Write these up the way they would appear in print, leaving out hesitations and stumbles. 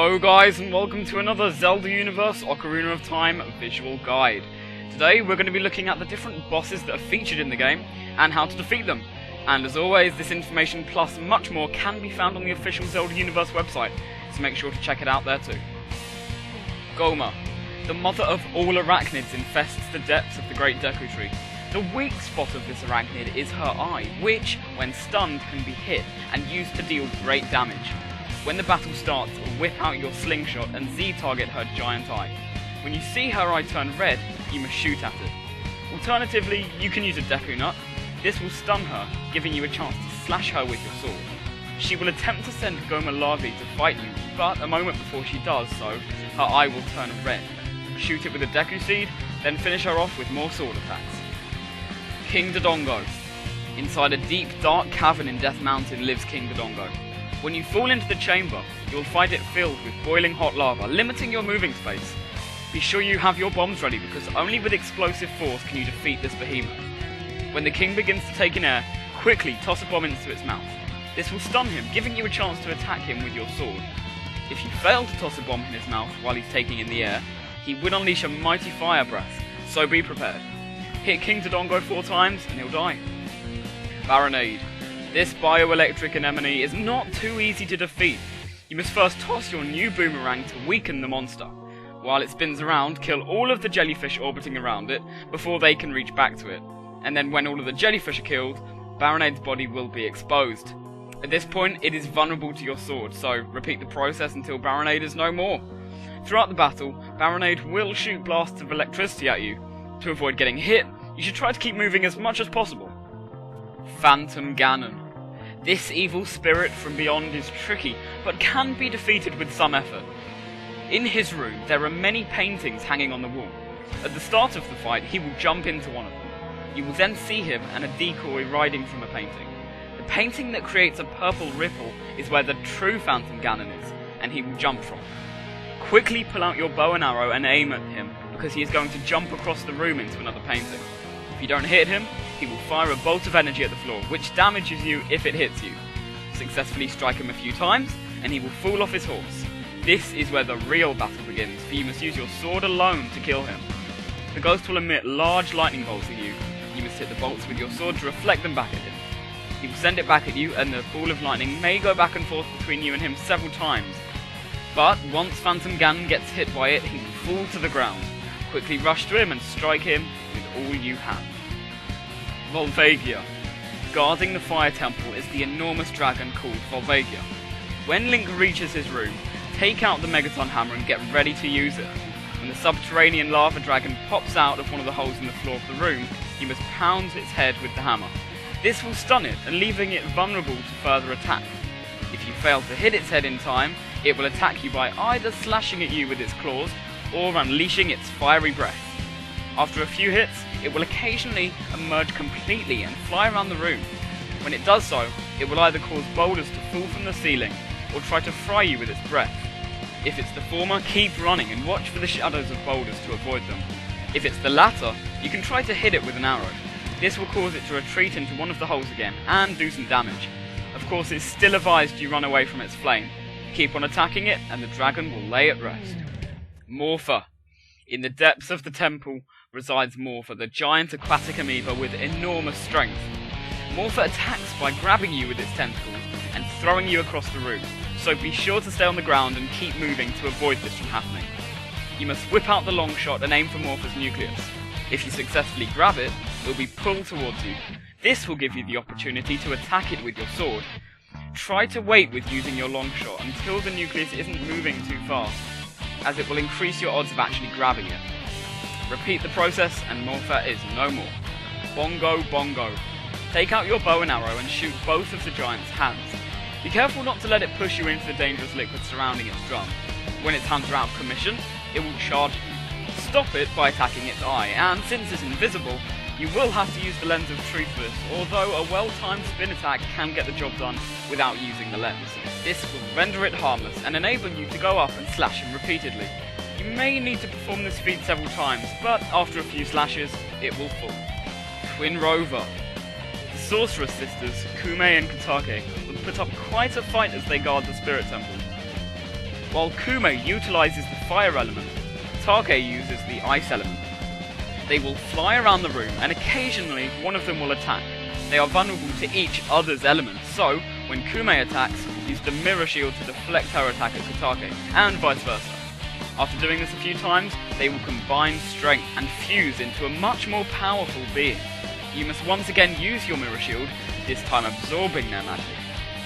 Hello guys, and welcome to another Zelda Universe Ocarina of Time visual guide. Today we're going to be looking at the different bosses that are featured in the game and how to defeat them. And as always, this information plus much more can be found on the official Zelda Universe website, so make sure to check it out there too. Gohma. The mother of all arachnids infests the depths of the Great Deku Tree. The weak spot of this arachnid is her eye, which, when stunned, can be hit and used to deal great damage. When the battle starts, whip out your slingshot and Z-target her giant eye. When you see her eye turn red, you must shoot at it. Alternatively, you can use a Deku Nut. This will stun her, giving you a chance to slash her with your sword. She will attempt to send Gohma larvae to fight you, but a moment before she does so, her eye will turn red. Shoot it with a Deku Seed, then finish her off with more sword attacks. King Dodongo. Inside a deep, dark cavern in Death Mountain lives King Dodongo. When you fall into the chamber, you will find it filled with boiling hot lava, limiting your moving space. Be sure you have your bombs ready, because only with explosive force can you defeat this behemoth. When the king begins to take in air, quickly toss a bomb into its mouth. This will stun him, giving you a chance to attack him with your sword. If you fail to toss a bomb in his mouth while he's taking in the air, he will unleash a mighty fire breath, so be prepared. Hit King Dodongo 4 times and he'll die. Barinade. This bioelectric anemone is not too easy to defeat. You must first toss your new boomerang to weaken the monster. While it spins around, kill all of the jellyfish orbiting around it before they can reach back to it. And then when all of the jellyfish are killed, Barinade's body will be exposed. At this point, it is vulnerable to your sword, so repeat the process until Barinade is no more. Throughout the battle, Barinade will shoot blasts of electricity at you. To avoid getting hit, you should try to keep moving as much as possible. Phantom Ganon. This evil spirit from beyond is tricky, but can be defeated with some effort. In his room, there are many paintings hanging on the wall. At the start of the fight, he will jump into one of them. You will then see him and a decoy riding from a painting. The painting that creates a purple ripple is where the true Phantom Ganon is, and he will jump from. Quickly pull out your bow and arrow and aim at him, because he is going to jump across the room into another painting. If you don't hit him, he will fire a bolt of energy at the floor, which damages you if it hits you. Successfully strike him a few times, and he will fall off his horse. This is where the real battle begins, for you must use your sword alone to kill him. The ghost will emit large lightning bolts at you. You must hit the bolts with your sword to reflect them back at him. He will send it back at you, and the ball of lightning may go back and forth between you and him several times. But once Phantom Ganon gets hit by it, he will fall to the ground. Quickly rush to him and strike him with all you have. Volvagia. Guarding the fire temple is the enormous dragon called Volvagia. When Link reaches his room, take out the Megaton hammer and get ready to use it. When the subterranean lava dragon pops out of one of the holes in the floor of the room, you must pound its head with the hammer. This will stun it and leaving it vulnerable to further attack. If you fail to hit its head in time, it will attack you by either slashing at you with its claws or unleashing its fiery breath. After a few hits, it will occasionally emerge completely and fly around the room. When it does so, it will either cause boulders to fall from the ceiling or try to fry you with its breath. If it's the former, keep running and watch for the shadows of boulders to avoid them. If it's the latter, you can try to hit it with an arrow. This will cause it to retreat into one of the holes again and do some damage. Of course, it's still advised you run away from its flame. Keep on attacking it and the dragon will lay at rest. Morpha. In the depths of the temple resides Morpha, the giant aquatic amoeba with enormous strength. Morpha attacks by grabbing you with its tentacles and throwing you across the room, so be sure to stay on the ground and keep moving to avoid this from happening. You must whip out the long shot and aim for Morpha's nucleus. If you successfully grab it, it will be pulled towards you. This will give you the opportunity to attack it with your sword. Try to wait with using your long shot until the nucleus isn't moving too fast, as it will increase your odds of actually grabbing it. Repeat the process and Morpha is no more. Bongo Bongo. Take out your bow and arrow and shoot both of the giant's hands. Be careful not to let it push you into the dangerous liquid surrounding its drum. When its hands are out of commission, it will charge you. Stop it by attacking its eye, and since it's invisible, you will have to use the lens of truth for this, although a well-timed spin attack can get the job done without using the lens. This will render it harmless and enable you to go up and slash him repeatedly. You may need to perform this feat several times, but after a few slashes, it will fall. Twinrova. The sorceress sisters, Kume and Katake, will put up quite a fight as they guard the spirit temple. While Kume utilises the fire element, Take uses the ice element. They will fly around the room, and occasionally one of them will attack. They are vulnerable to each other's elements, so when Kume attacks, use the mirror shield to deflect her attack at Take, and vice versa. After doing this a few times, they will combine strength and fuse into a much more powerful being. You must once again use your mirror shield, this time absorbing their magic.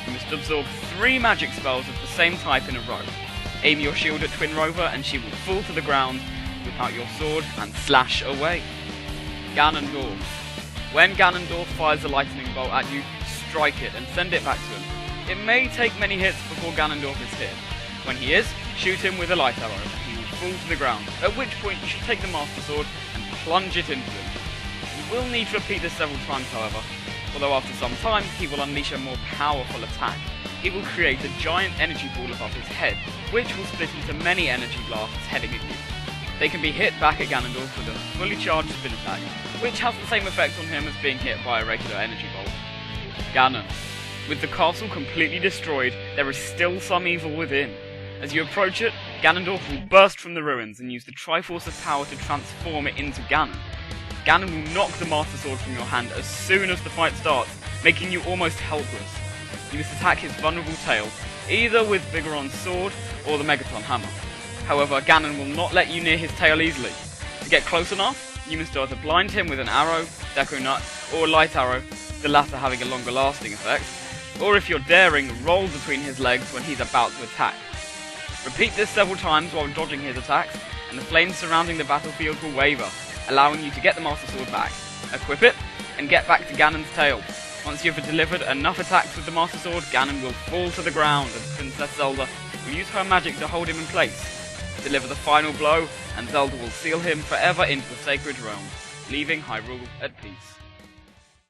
You must absorb 3 magic spells of the same type in a row. Aim your shield at Twinrova and she will fall to the ground, whip out your sword and slash away. Ganondorf. When Ganondorf fires a lightning bolt at you, strike it and send it back to him. It may take many hits before Ganondorf is hit. When he is, shoot him with a light arrow and he will fall to the ground, at which point you should take the Master Sword and plunge it into him. You will need to repeat this several times however, although after some time he will unleash a more powerful attack. He will create a giant energy ball above his head, which will split into many energy blasts heading at you. They can be hit back at Ganondorf with a fully charged spin attack, which has the same effect on him as being hit by a regular energy bolt. Ganon. With the castle completely destroyed, there is still some evil within. As you approach it, Ganondorf will burst from the ruins and use the Triforce of Power to transform it into Ganon. Ganon will knock the Master Sword from your hand as soon as the fight starts, making you almost helpless. You must attack his vulnerable tail, either with Viggoron's sword or the Megaton hammer. However, Ganon will not let you near his tail easily. To get close enough, you must either blind him with an arrow, Deku Nut, or a light arrow, the latter having a longer lasting effect, or if you're daring, roll between his legs when he's about to attack. Repeat this several times while dodging his attacks, and the flames surrounding the battlefield will waver, allowing you to get the Master Sword back, equip it, and get back to Ganon's tail. Once you've delivered enough attacks with the Master Sword, Ganon will fall to the ground and Princess Zelda will use her magic to hold him in place. Deliver the final blow, and Zelda will seal him forever into the Sacred Realm, leaving Hyrule at peace.